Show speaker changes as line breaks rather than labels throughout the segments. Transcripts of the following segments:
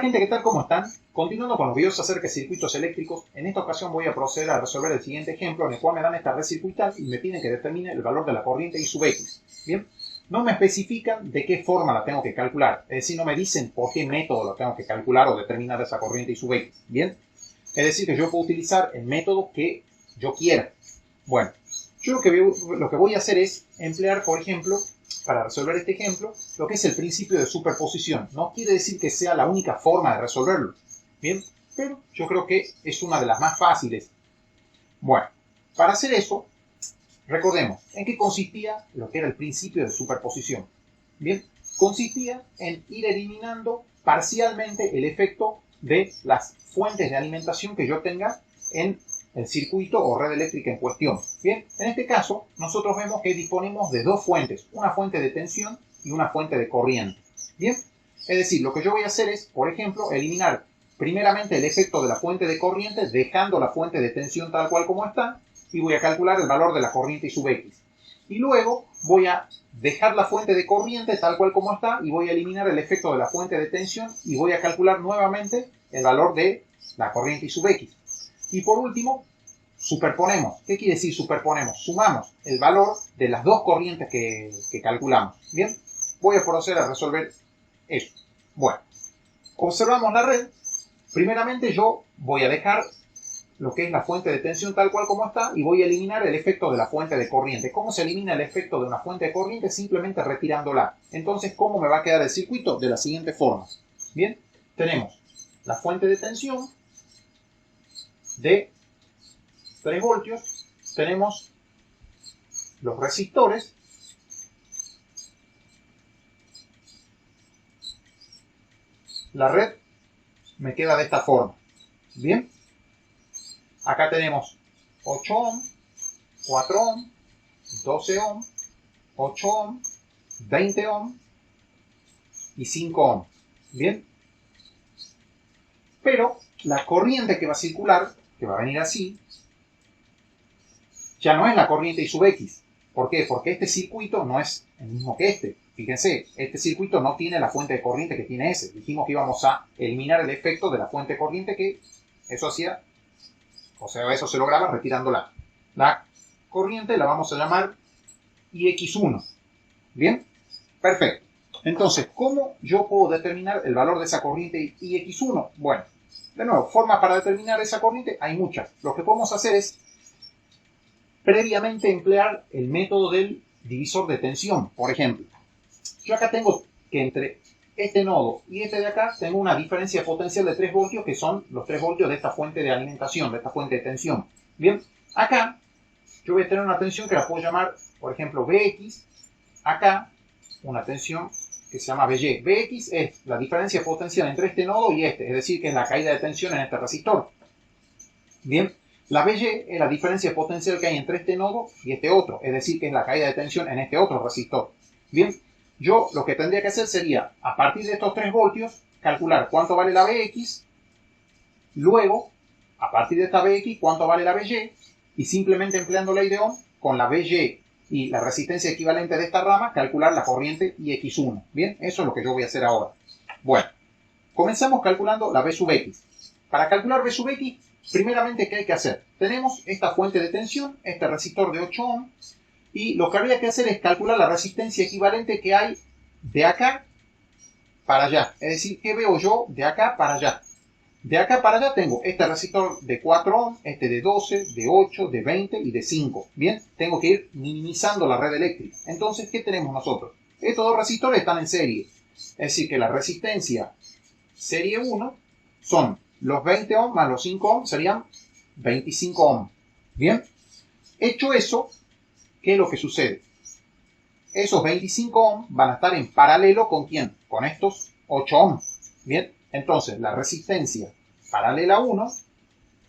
gente, ¿qué tal? ¿Cómo están? Continuando con los videos acerca de circuitos eléctricos, en esta ocasión voy a proceder a resolver el siguiente ejemplo en el cual me dan esta red circuital y me piden que determine el valor de la corriente I sub X. Bien, no me especifican de qué forma la tengo que calcular, es decir, no me dicen por qué método la tengo que calcular o determinar esa corriente I sub X. Bien, es decir, que yo puedo utilizar el método que yo quiera. Bueno, yo lo que voy a hacer es emplear, por ejemplo, para resolver este ejemplo, lo que es el principio de superposición. No quiere decir que sea la única forma de resolverlo, ¿bien? Pero yo creo que es una de las más fáciles. Bueno, para hacer eso, recordemos, ¿en qué consistía lo que era el principio de superposición? Bien, consistía en ir eliminando parcialmente el efecto de las fuentes de alimentación que yo tenga en el circuito o red eléctrica en cuestión. Bien, en este caso, nosotros vemos que disponemos de dos fuentes, una fuente de tensión y una fuente de corriente. Bien, es decir, lo que yo voy a hacer es, por ejemplo, eliminar primeramente el efecto de la fuente de corriente, dejando la fuente de tensión tal cual como está, y voy a calcular el valor de la corriente I sub X. Y luego voy a dejar la fuente de corriente tal cual como está, y voy a eliminar el efecto de la fuente de tensión, y voy a calcular nuevamente el valor de la corriente I sub X. Y por último, superponemos. ¿Qué quiere decir superponemos? Sumamos el valor de las dos corrientes que calculamos. Bien, voy a proceder a resolver eso. Bueno, observamos la red. Primeramente yo voy a dejar lo que es la fuente de tensión tal cual como está y voy a eliminar el efecto de la fuente de corriente. ¿Cómo se elimina el efecto de una fuente de corriente? Simplemente retirándola. Entonces, ¿cómo me va a quedar el circuito? De la siguiente forma. Bien, tenemos la fuente de tensión de 3 voltios, tenemos los resistores, la red me queda de esta forma. Bien, acá tenemos 8 ohm, 4 ohm, 12 ohm, 8 ohm, 20 ohm y 5 ohm. Bien, pero la corriente que va a circular, que va a venir así, ya no es la corriente I sub X. ¿Por qué? Porque este circuito no es el mismo que este. Fíjense, este circuito no tiene la fuente de corriente que tiene ese. Dijimos que íbamos a eliminar el efecto de la fuente de corriente que eso hacía, o sea, eso se lograba retirándola. La corriente la vamos a llamar IX1. ¿Bien? Perfecto. Entonces, ¿cómo yo puedo determinar el valor de esa corriente IX1? Bueno, de nuevo, formas para determinar esa corriente hay muchas. Lo que podemos hacer es previamente emplear el método del divisor de tensión. Por ejemplo, yo acá tengo que entre este nodo y este de acá tengo una diferencia potencial de 3 voltios que son los 3 voltios de esta fuente de alimentación, de esta fuente de tensión. Bien, acá yo voy a tener una tensión que la puedo llamar, por ejemplo, Vx. Acá una tensión que se llama Vy. Vx es la diferencia potencial entre este nodo y este, es decir, que es la caída de tensión en este resistor. Bien, la Vy es la diferencia potencial que hay entre este nodo y este otro, es decir, que es la caída de tensión en este otro resistor. Bien, yo lo que tendría que hacer sería, a partir de estos 3 voltios, calcular cuánto vale la Vx, luego, a partir de esta Vx, cuánto vale la Vy, y simplemente empleando ley de Ohm, con la Vy y la resistencia equivalente de esta rama, calcular la corriente IX1. Bien, eso es lo que yo voy a hacer ahora. Bueno, comenzamos calculando la V sub X. Para calcular V sub X, primeramente, ¿qué hay que hacer? Tenemos esta fuente de tensión, este resistor de 8 ohm, y lo que habría que hacer es calcular la resistencia equivalente que hay de acá para allá. Es decir, ¿qué veo yo de acá para allá? De acá para allá tengo este resistor de 4 ohm, este de 12, de 8, de 20 y de 5. Bien, tengo que ir minimizando la red eléctrica. Entonces, ¿qué tenemos nosotros? Estos dos resistores están en serie. Es decir, que la resistencia serie 1 son los 20 ohm más los 5 ohm, serían 25 ohm. Bien, hecho eso, ¿qué es lo que sucede? Esos 25 ohm van a estar en paralelo ¿con quién? Con estos 8 ohm. Bien, entonces la resistencia paralela 1,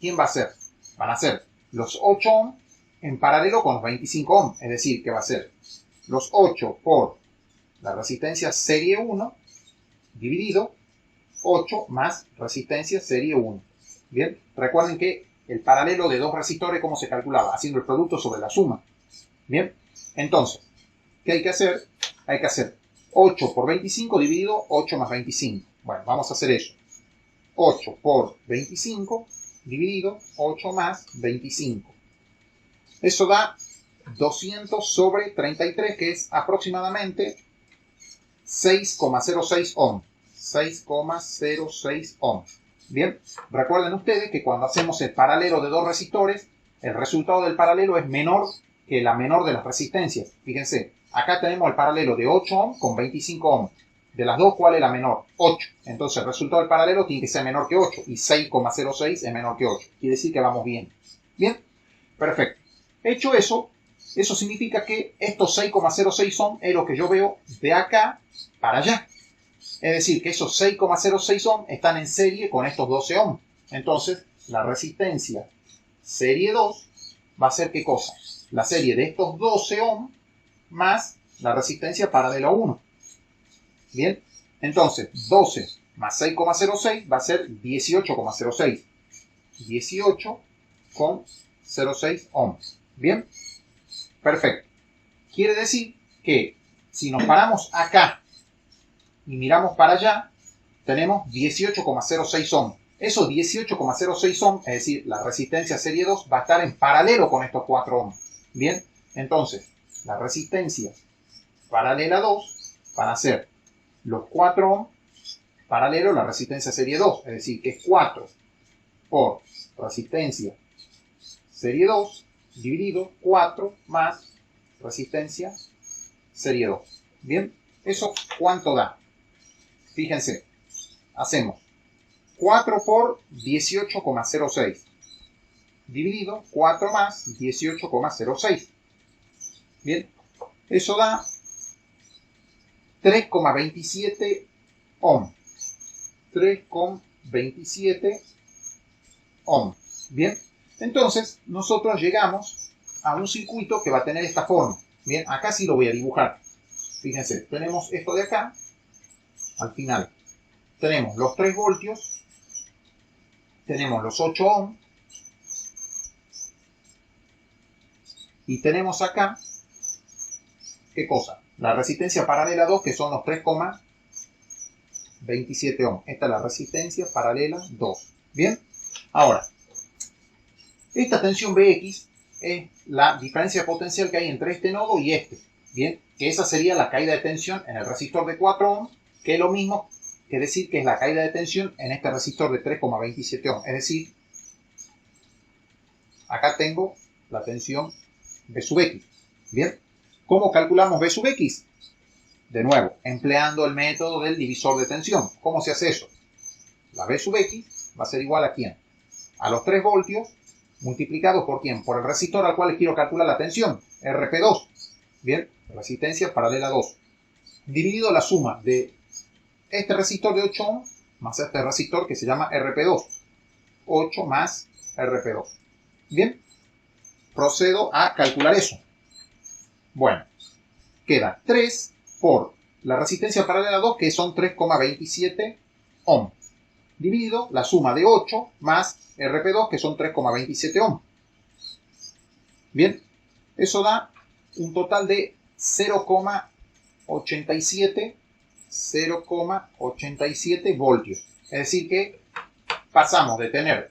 ¿quién va a ser? Van a ser los 8 ohm en paralelo con los 25 ohm. Es decir, que va a ser los 8 por la resistencia serie 1 dividido 8 más resistencia serie 1. Bien, recuerden que el paralelo de dos resistores, ¿cómo se calculaba? Haciendo el producto sobre la suma. Bien, entonces, ¿qué hay que hacer? Hay que hacer 8 por 25 dividido 8 más 25. Bueno, vamos a hacer eso. 8 por 25 dividido 8 más 25. Eso da 200 sobre 33, que es aproximadamente 6,06 ohm. 6,06 ohm. Bien, recuerden ustedes que cuando hacemos el paralelo de dos resistores, el resultado del paralelo es menor que la menor de las resistencias. Fíjense, acá tenemos el paralelo de 8 ohm con 25 ohm. De las dos, ¿cuál es la menor? 8. Entonces el resultado del paralelo tiene que ser menor que 8. Y 6,06 es menor que 8. Quiere decir que vamos bien. Bien, perfecto. Hecho eso, eso significa que estos 6,06 ohm es lo que yo veo de acá para allá. Es decir, que esos 6,06 ohm están en serie con estos 12 ohm. Entonces, la resistencia serie 2 va a ser ¿qué cosa? La serie de estos 12 ohm más la resistencia paralela 1. Bien, entonces 12 más 6,06 va a ser 18,06. 18,06 ohms. Bien, perfecto. Quiere decir que si nos paramos acá y miramos para allá, tenemos 18,06 ohm. Esos 18,06 ohm, es decir, la resistencia serie 2, va a estar en paralelo con estos 4 ohm. Bien, entonces, la resistencia paralela 2 van a ser los 4 ohm paralelo a la resistencia serie 2. Es decir, que es 4 por resistencia serie 2 dividido 4 más resistencia serie 2. Bien, ¿eso cuánto da? Fíjense, hacemos 4 por 18,06 dividido 4 más 18,06. Bien, eso da 3,27 ohm. 3,27 ohm. Bien, entonces nosotros llegamos a un circuito que va a tener esta forma. Bien, acá sí lo voy a dibujar. Fíjense, tenemos esto de acá. Al final tenemos los 3 voltios, tenemos los 8 ohm y tenemos acá, ¿qué cosa? La resistencia paralela 2, que son los 3,27 ohm. Esta es la resistencia paralela 2. Bien, ahora, esta tensión Bx es la diferencia potencial que hay entre este nodo y este. Bien, que esa sería la caída de tensión en el resistor de 4 ohm, que es lo mismo que decir que es la caída de tensión en este resistor de 3,27 ohm. Es decir, acá tengo la tensión B sub X. Bien, ¿cómo calculamos B sub X? De nuevo, empleando el método del divisor de tensión. ¿Cómo se hace eso? La B sub X va a ser igual a ¿quién? A los 3 voltios multiplicado por ¿quién? Por el resistor al cual les quiero calcular la tensión, RP2. Bien, resistencia paralela 2. Dividido la suma de este resistor de 8 ohm más este resistor que se llama RP2. 8 más RP2. Bien, procedo a calcular eso. Bueno, queda 3 por la resistencia paralela 2, que son 3,27 ohm, dividido la suma de 8 más RP2, que son 3,27 ohm. Bien, eso da un total de 0,87 voltios. Es decir que pasamos de tener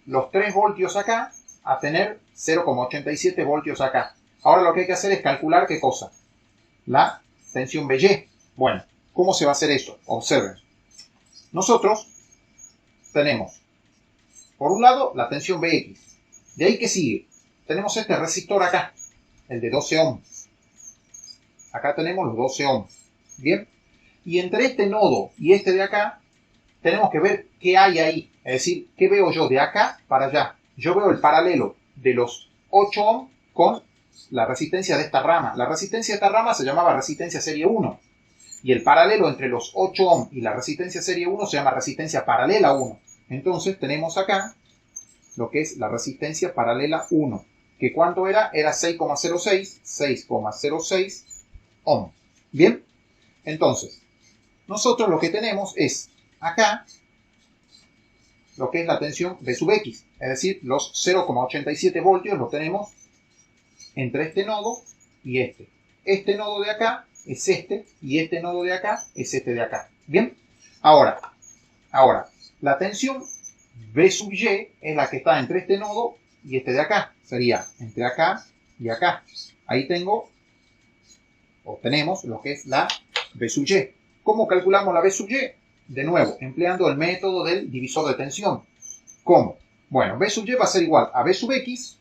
los 3 voltios acá a tener 0,87 voltios acá. Ahora lo que hay que hacer es calcular ¿qué cosa? La tensión BY. Bueno, ¿cómo se va a hacer eso? Observen. Nosotros tenemos, por un lado, la tensión Bx. De ahí que sigue. Tenemos este resistor acá, el de 12 ohms. Acá tenemos los 12 ohms. Bien. Y entre este nodo y este de acá, tenemos que ver qué hay ahí. Es decir, ¿qué veo yo de acá para allá? Yo veo el paralelo de los 8 ohms con la resistencia de esta rama. La resistencia de esta rama se llamaba resistencia serie 1. Y el paralelo entre los 8 ohm y la resistencia serie 1 se llama resistencia paralela 1. Entonces tenemos acá lo que es la resistencia paralela 1. ¿Que cuánto era? Era 6,06 ohm. Bien, entonces nosotros lo que tenemos es acá lo que es la tensión B sub X. Es decir, los 0,87 voltios lo tenemos entre este nodo y este. Este nodo de acá es este y este nodo de acá es este de acá. Bien, ahora, la tensión V sub Y es la que está entre este nodo y este de acá. Sería entre acá y acá. Ahí obtenemos lo que es la V sub Y. ¿Cómo calculamos la V sub Y? De nuevo, empleando el método del divisor de tensión. ¿Cómo? Bueno, V sub Y va a ser igual a V sub X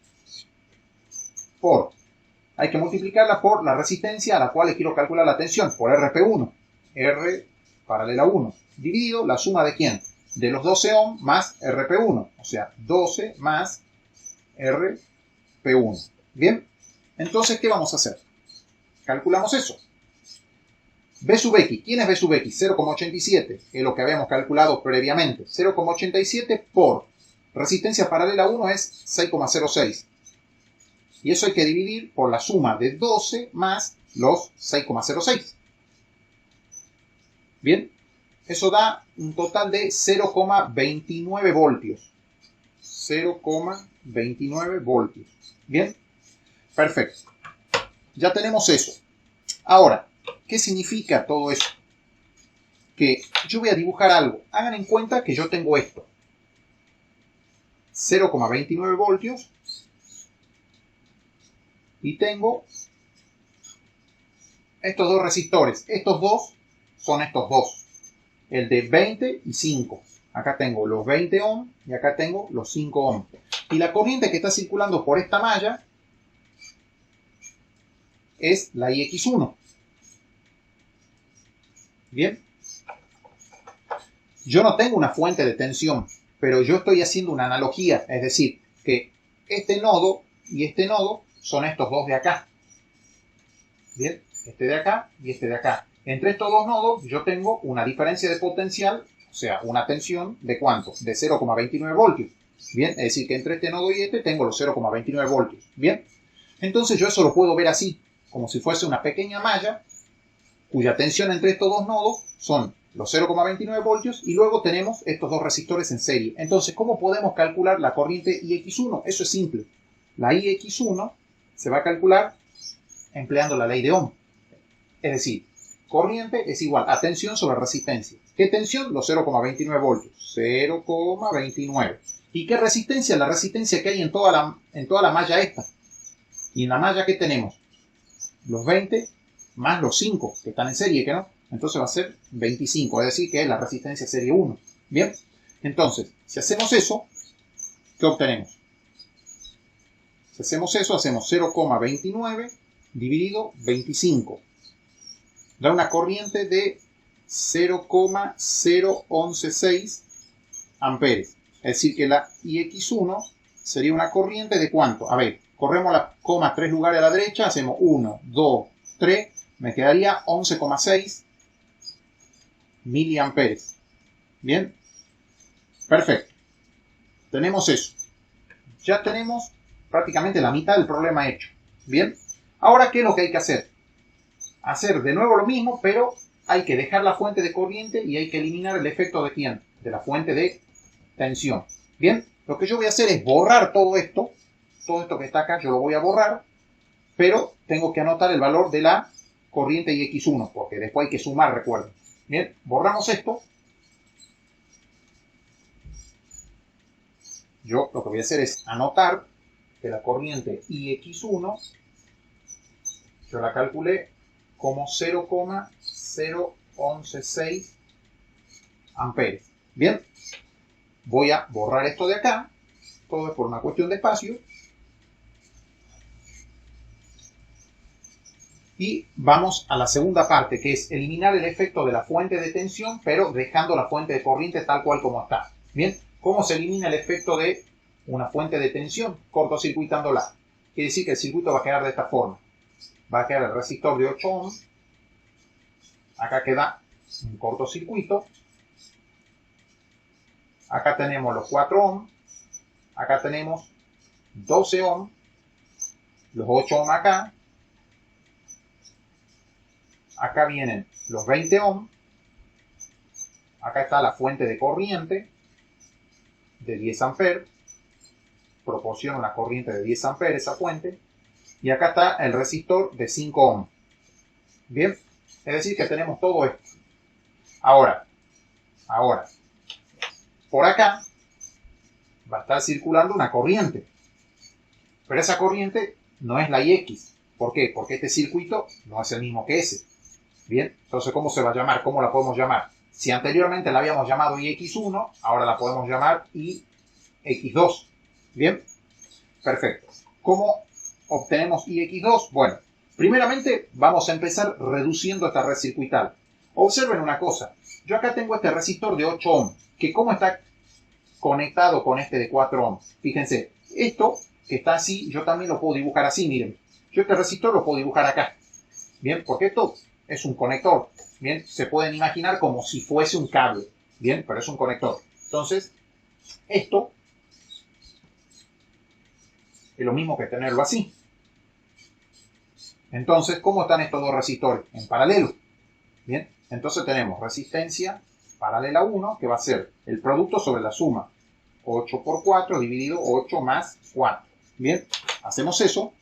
hay que multiplicarla por la resistencia a la cual le quiero calcular la tensión, por RP1. R paralela a 1. Dividido la suma de ¿quién? De los 12 ohm más RP1. O sea, 12 más RP1. ¿Bien? Entonces, ¿qué vamos a hacer? Calculamos eso. V sub X. ¿Quién es V sub X? 0,87. Es lo que habíamos calculado previamente. 0,87 por resistencia paralela a 1 es 6,06. Y eso hay que dividir por la suma de 12 más los 6,06. Bien, eso da un total de 0,29 voltios. 0,29 voltios. Bien, perfecto. Ya tenemos eso. Ahora, ¿qué significa todo eso? Que yo voy a dibujar algo. Hagan en cuenta que yo tengo esto. 0,29 voltios. Y tengo estos dos resistores. Estos dos son estos dos. El de 20 y 5. Acá tengo los 20 ohm y acá tengo los 5 ohm. Y la corriente que está circulando por esta malla es la IX1. Bien. Yo no tengo una fuente de tensión, pero yo estoy haciendo una analogía. Es decir, que este nodo y este nodo son estos dos de acá. Bien, este de acá y este de acá. Entre estos dos nodos yo tengo una diferencia de potencial, o sea, una tensión de ¿cuánto? De 0,29 voltios. Bien, es decir, que entre este nodo y este tengo los 0,29 voltios. Bien, entonces yo eso lo puedo ver así, como si fuese una pequeña malla cuya tensión entre estos dos nodos son los 0,29 voltios y luego tenemos estos dos resistores en serie. Entonces, ¿cómo podemos calcular la corriente IX1? Eso es simple. La IX1 se va a calcular empleando la ley de Ohm. Es decir, corriente es igual a tensión sobre resistencia. ¿Qué tensión? Los 0,29 voltios. 0,29. ¿Y qué resistencia? La resistencia que hay en toda la malla esta. Y en la malla, ¿qué tenemos? Los 20 más los 5 que están en serie, ¿que no? Entonces va a ser 25, es decir, que es la resistencia serie 1. Bien, entonces, si hacemos eso, ¿qué obtenemos? Si hacemos eso, hacemos 0,29 dividido 25. Da una corriente de 0,0116 amperes. Es decir, que la IX1 sería una corriente de ¿cuánto? A ver, corremos la coma 3 lugares a la derecha, hacemos 1, 2, 3, me quedaría 11,6 miliamperes. Bien, perfecto. Tenemos eso. Ya tenemos prácticamente la mitad del problema hecho. Bien, ahora, ¿qué es lo que hay que hacer? Hacer de nuevo lo mismo, pero hay que dejar la fuente de corriente y hay que eliminar el efecto de ¿quién? De la fuente de tensión. Bien, lo que yo voy a hacer es borrar todo esto que está acá, yo lo voy a borrar, pero tengo que anotar el valor de la corriente IX1, porque después hay que sumar, recuerden. Bien, borramos esto. Yo lo que voy a hacer es anotar que la corriente IX1 yo la calculé como 0,0116 amperes. Bien, voy a borrar esto de acá. Todo es por una cuestión de espacio. Y vamos a la segunda parte, que es eliminar el efecto de la fuente de tensión, pero dejando la fuente de corriente tal cual como está. Bien, ¿cómo se elimina el efecto de una fuente de tensión? Cortocircuitándola. Quiere decir que el circuito va a quedar de esta forma. Va a quedar el resistor de 8 ohm. Acá queda un cortocircuito. Acá tenemos los 4 ohm. Acá tenemos 12 ohm. Los 8 ohm acá. Acá vienen los 20 ohm. Acá está la fuente de corriente de 10 amperes. Proporciona una corriente de 10 amperes esa fuente. Y acá está el resistor de 5 ohm. Bien, es decir que tenemos todo esto. Ahora, por acá va a estar circulando una corriente. Pero esa corriente no es la IX. ¿Por qué? Porque este circuito no es el mismo que ese. Bien, entonces ¿cómo se va a llamar? ¿Cómo la podemos llamar? Si anteriormente la habíamos llamado IX1, ahora la podemos llamar IX2. Bien, perfecto. ¿Cómo obtenemos IX2? Bueno, primeramente vamos a empezar reduciendo esta red circuital. Observen una cosa. Yo acá tengo este resistor de 8 ohms, que ¿cómo está conectado con este de 4 ohms? Fíjense, esto que está así, yo también lo puedo dibujar así, miren. Yo este resistor lo puedo dibujar acá. Bien, porque esto es un conector. Bien, se pueden imaginar como si fuese un cable. Bien, pero es un conector. Entonces, esto es lo mismo que tenerlo así. Entonces, ¿cómo están estos dos resistores? En paralelo. Bien, entonces tenemos resistencia paralela 1, que va a ser el producto sobre la suma 8 por 4 dividido 8 más 4. Bien, hacemos eso.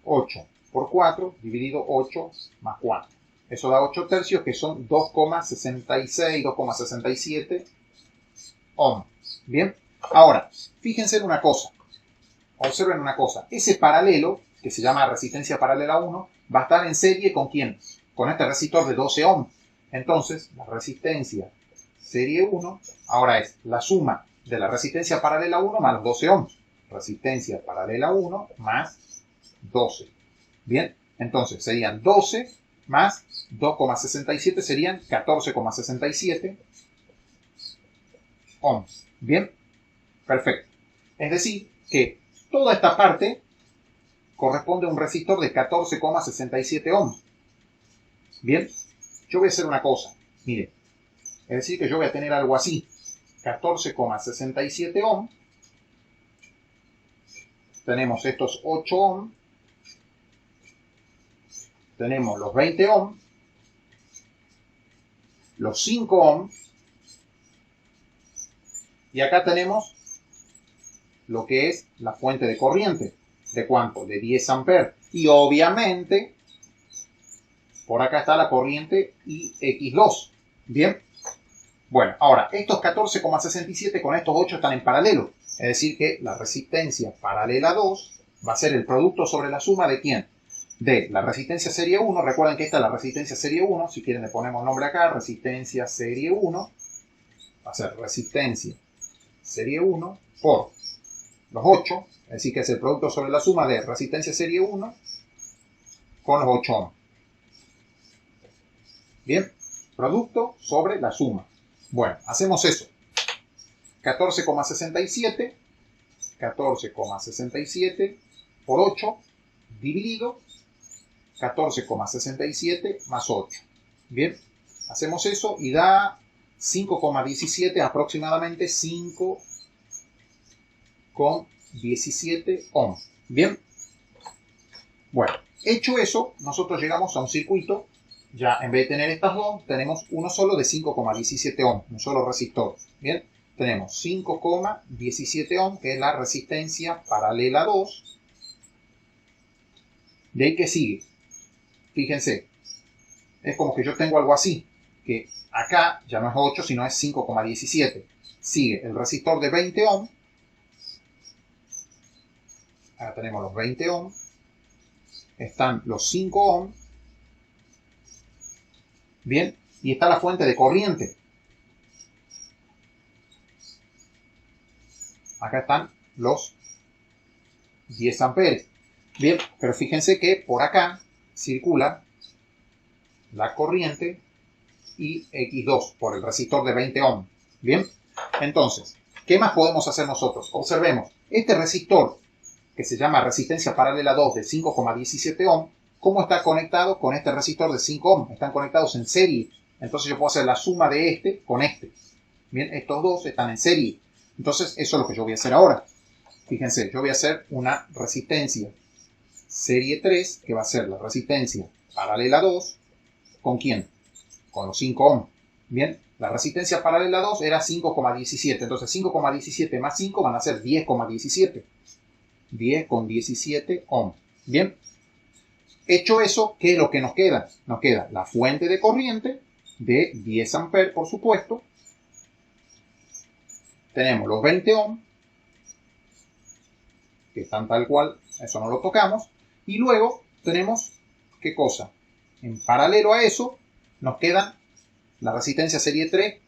8 por 4 dividido 8 más 4. Eso da 8 tercios, que son 2,66, 2,67 ohms. Bien, ahora, fíjense en una cosa. Observen una cosa. Ese paralelo, que se llama resistencia paralela 1, va a estar en serie ¿con quién? Con este resistor de 12 ohms. Entonces, la resistencia serie 1 ahora es la suma de la resistencia paralela 1 más los 12 ohms. Resistencia paralela 1 más 12. Bien, entonces serían 12 más 2,67 serían 14,67 ohms. Bien, perfecto. Es decir, que toda esta parte corresponde a un resistor de 14,67 ohms. Bien, yo voy a hacer una cosa. Miren, es decir, que yo voy a tener algo así. 14,67 ohms. Tenemos estos 8 ohms. Tenemos los 20 ohms. Los 5 ohms. Y acá tenemos lo que es la fuente de corriente. ¿De cuánto? De 10 amperes. Y obviamente, por acá está la corriente IX2. Bien. Bueno, ahora, estos 14,67 con estos 8 están en paralelo. Es decir que la resistencia paralela 2 va a ser el producto sobre la suma de ¿quién? De la resistencia serie 1. Recuerden que esta es la resistencia serie 1. Si quieren le ponemos nombre acá. Resistencia serie 1. Va a ser resistencia serie 1 por los 8. Es decir que es el producto sobre la suma de resistencia serie 1 con los 8 ohms. Bien. Producto sobre la suma. Bueno, hacemos eso. 14,67 por 8 dividido 14,67 más 8. Bien, hacemos eso y da 5,17, aproximadamente 5,17 ohms. Bien, bueno, hecho eso, nosotros llegamos a un circuito. Ya en vez de tener estas dos, tenemos uno solo de 5,17 ohms, un solo resistor. Bien, tenemos 5,17 ohms, que es la resistencia paralela 2. De ahí que sigue. Fíjense, es como que yo tengo algo así, que acá ya no es 8, sino es 5,17. Sigue el resistor de 20 ohms. Acá tenemos los 20 ohms. Están los 5 ohms. Bien, y está la fuente de corriente. Acá están los 10 amperes. Bien, pero fíjense que por acá circula la corriente IX2 por el resistor de 20 ohms. Bien, entonces, ¿qué más podemos hacer nosotros? Observemos, este resistor que se llama resistencia paralela 2 de 5,17 ohms, ¿cómo está conectado con este resistor de 5 ohms? Están conectados en serie. Entonces yo puedo hacer la suma de este con este. Bien, estos dos están en serie. Entonces eso es lo que yo voy a hacer ahora. Fíjense, yo voy a hacer una resistencia serie 3, que va a ser la resistencia paralela 2. ¿Con quién? Con los 5 ohms. Bien, la resistencia paralela 2 era 5,17. Entonces 5,17 más 5 van a ser 10,17. 10,17 ohms. Bien. Hecho eso, ¿qué es lo que nos queda? Nos queda la fuente de corriente de 10 amperes, por supuesto, tenemos los 20 ohm, que están tal cual, eso no lo tocamos. Y luego tenemos, ¿qué cosa? En paralelo a eso, nos quedan la resistencia serie 3,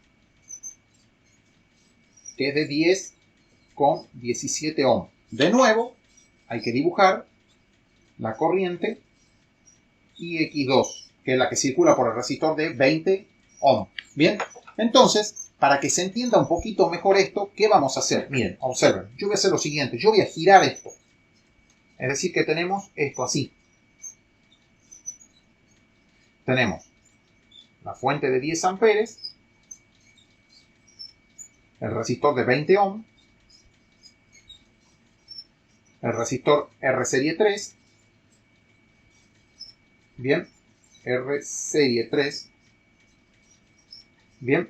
que es de 10,17 ohm. De nuevo, hay que dibujar la corriente IX2, que es la que circula por el resistor de 20 ohm. Bien, entonces, para que se entienda un poquito mejor esto, ¿qué vamos a hacer? Miren, observen, yo voy a hacer lo siguiente, yo voy a girar esto. Es decir, que tenemos esto así. Tenemos la fuente de 10 amperes, el resistor de 20 ohm, el resistor R serie 3, bien, R serie 3, bien,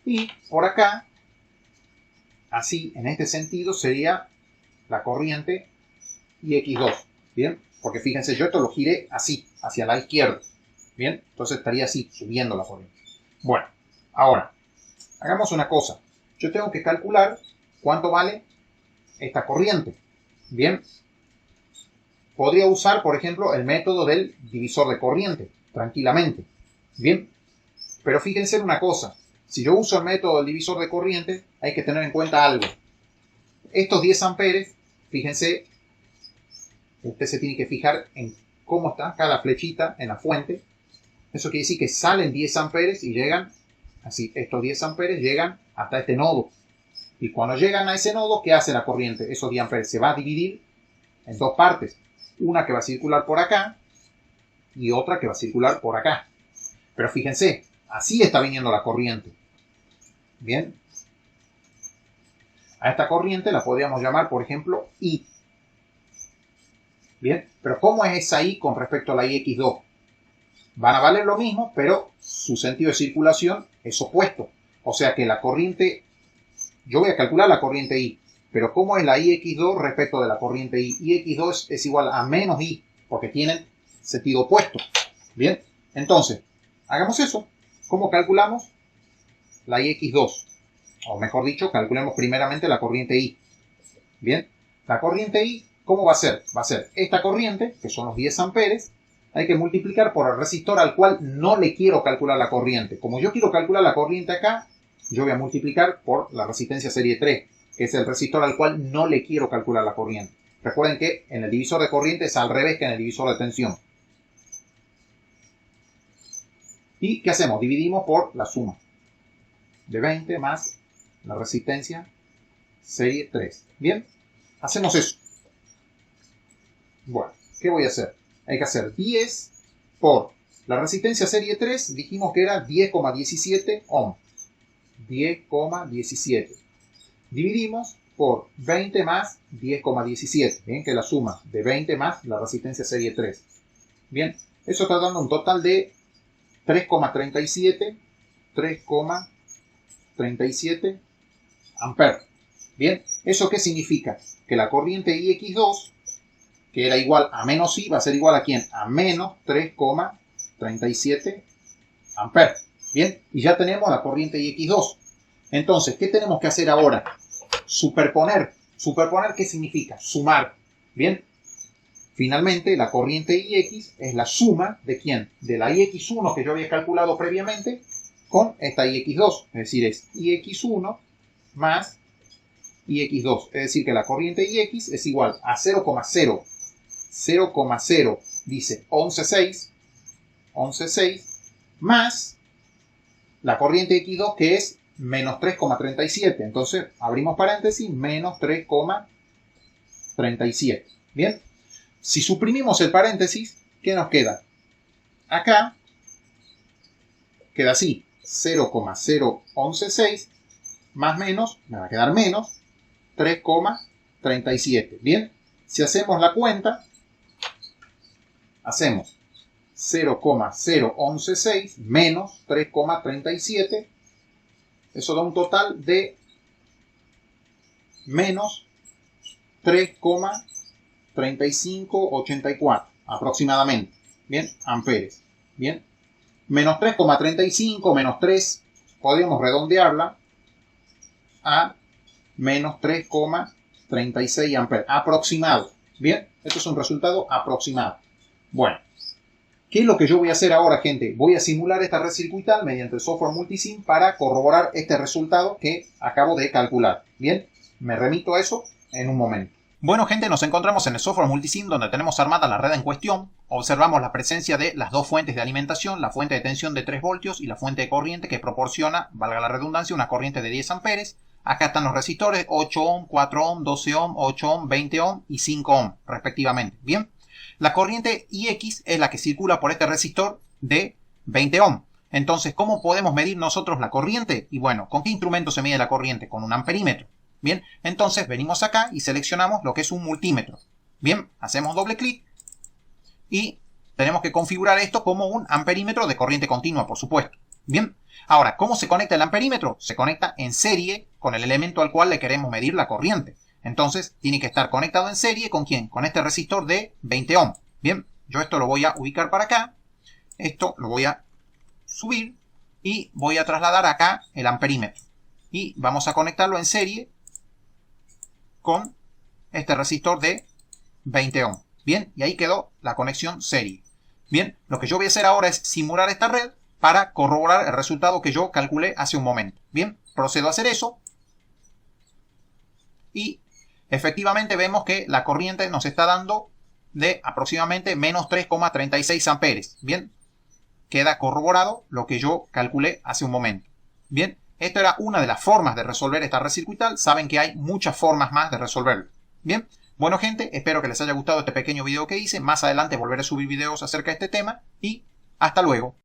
y por acá, así, en este sentido, sería la corriente IX2, bien, porque fíjense, yo esto lo giré así, hacia la izquierda, bien, entonces estaría así, subiendo la corriente. Bueno, ahora, hagamos una cosa, yo tengo que calcular cuánto vale esta corriente, bien, podría usar, por ejemplo, el método del divisor de corriente, tranquilamente, bien, pero fíjense en una cosa, si yo uso el método del divisor de corriente, hay que tener en cuenta algo. Estos 10 amperes, fíjense, usted se tiene que fijar en cómo está cada flechita en la fuente. Eso quiere decir que salen 10 amperes y llegan, así, estos 10 amperes llegan hasta este nodo. Y cuando llegan a ese nodo, ¿qué hace la corriente? Esos 10 amperes se va a dividir en dos partes. Una que va a circular por acá y otra que va a circular por acá. Pero fíjense, así está viniendo la corriente. Bien. A esta corriente la podríamos llamar, por ejemplo, I. Bien, pero ¿cómo es esa I con respecto a la IX2? Van a valer lo mismo, pero su sentido de circulación es opuesto. O sea que la corriente, yo voy a calcular la corriente I, pero ¿cómo es la IX2 respecto de la corriente I? IX2 es igual a menos I, porque tienen sentido opuesto. Bien, entonces, hagamos eso. ¿Cómo calculamos la IX2? O mejor dicho, calculemos primeramente la corriente I. Bien, la corriente I, ¿cómo va a ser? Va a ser esta corriente, que son los 10 amperes, hay que multiplicar por el resistor al cual no le quiero calcular la corriente. Como yo quiero calcular la corriente acá, yo voy a multiplicar por la resistencia serie 3, que es el resistor al cual no le quiero calcular la corriente. Recuerden que en el divisor de corriente es al revés que en el divisor de tensión. ¿Y qué hacemos? Dividimos por la suma de 20 más la resistencia serie 3. ¿Bien? Hacemos eso. Bueno, ¿qué voy a hacer? Hay que hacer 10 por la resistencia serie 3, dijimos que era 10,17 ohm. 10,17. Dividimos por 20 más 10,17. Bien, que es la suma de 20 más la resistencia serie 3. Bien, eso está dando un total de 3,37. 3,37 amperes. Bien, ¿eso qué significa? Que la corriente IX2, que era igual a menos I, va a ser igual a ¿quién? A menos 3,37 amperes. Bien, y ya tenemos la corriente IX2. Entonces, ¿qué tenemos que hacer ahora? Superponer. ¿Superponer qué significa? Sumar. Bien, finalmente la corriente IX es la suma de ¿quién? De la IX1 que yo había calculado previamente con esta IX2. Es decir, es IX1 más IX2. Es decir, que la corriente IX es igual a 0,0 dice 11,6 más la corriente X2 que es menos 3,37. Entonces abrimos paréntesis, menos 3,37. Bien, si suprimimos el paréntesis, ¿qué nos queda? Acá queda así, 0,0116 más menos, me va a quedar menos 3,37. Bien, si hacemos la cuenta, hacemos 0,0116 menos 3,37. Eso da un total de menos 3,3584 aproximadamente. Bien, amperes. Bien, menos 3,35, menos 3, podríamos redondearla a menos 3,36 amperes. Aproximado. Bien, esto es un resultado aproximado. Bueno, ¿qué es lo que yo voy a hacer ahora, gente? Voy a simular esta red circuital mediante el software Multisim para corroborar este resultado que acabo de calcular. Bien, me remito a eso en un momento. Bueno, gente, nos encontramos en el software Multisim donde tenemos armada la red en cuestión. Observamos la presencia de las dos fuentes de alimentación, la fuente de tensión de 3 voltios y la fuente de corriente que proporciona, valga la redundancia, una corriente de 10 amperes. Acá están los resistores 8 ohm, 4 ohm, 12 ohm, 8 ohm, 20 ohm y 5 ohm, respectivamente. Bien, la corriente IX es la que circula por este resistor de 20 ohm. Entonces, ¿cómo podemos medir nosotros la corriente? Y bueno, ¿con qué instrumento se mide la corriente? Con un amperímetro. Bien, entonces venimos acá y seleccionamos lo que es un multímetro. Bien, hacemos doble clic y tenemos que configurar esto como un amperímetro de corriente continua, por supuesto. Bien, ahora, ¿cómo se conecta el amperímetro? Se conecta en serie con el elemento al cual le queremos medir la corriente. Entonces, tiene que estar conectado en serie ¿con quién? Con este resistor de 20 ohm. Bien, yo esto lo voy a ubicar para acá. Esto lo voy a subir y voy a trasladar acá el amperímetro. Y vamos a conectarlo en serie con este resistor de 20 ohm. Bien, y ahí quedó la conexión serie. Bien, lo que yo voy a hacer ahora es simular esta red para corroborar el resultado que yo calculé hace un momento. Bien, procedo a hacer eso. Y efectivamente vemos que la corriente nos está dando de aproximadamente menos 3,36 amperes. Bien, queda corroborado lo que yo calculé hace un momento. Bien, esta era una de las formas de resolver esta red circuital. Saben que hay muchas formas más de resolverlo. Bien, bueno, gente, espero que les haya gustado este pequeño video que hice. Más adelante volveré a subir videos acerca de este tema y hasta luego.